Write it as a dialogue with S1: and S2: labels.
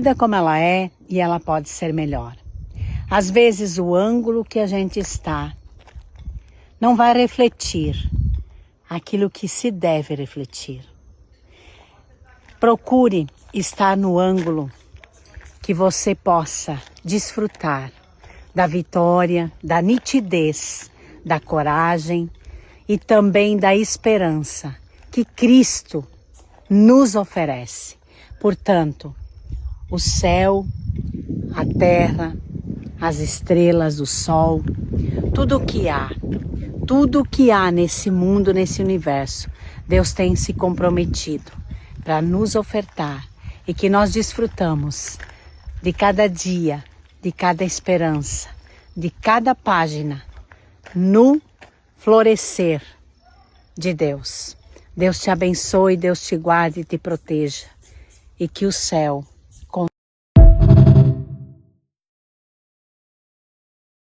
S1: vida como ela é e ela pode ser melhor. Às vezes o ângulo que a gente está não vai refletir aquilo que se deve refletir. Procure estar no ângulo que você possa desfrutar da vitória, da nitidez, da coragem e também da esperança que Cristo nos oferece. Portanto, o céu, a terra, as estrelas, o sol, tudo o que há nesse mundo, nesse universo, Deus tem se comprometido para nos ofertar e que nós desfrutamos de cada dia, de cada esperança, de cada página no florescer de Deus. Deus te abençoe, Deus te guarde e te proteja e que o céu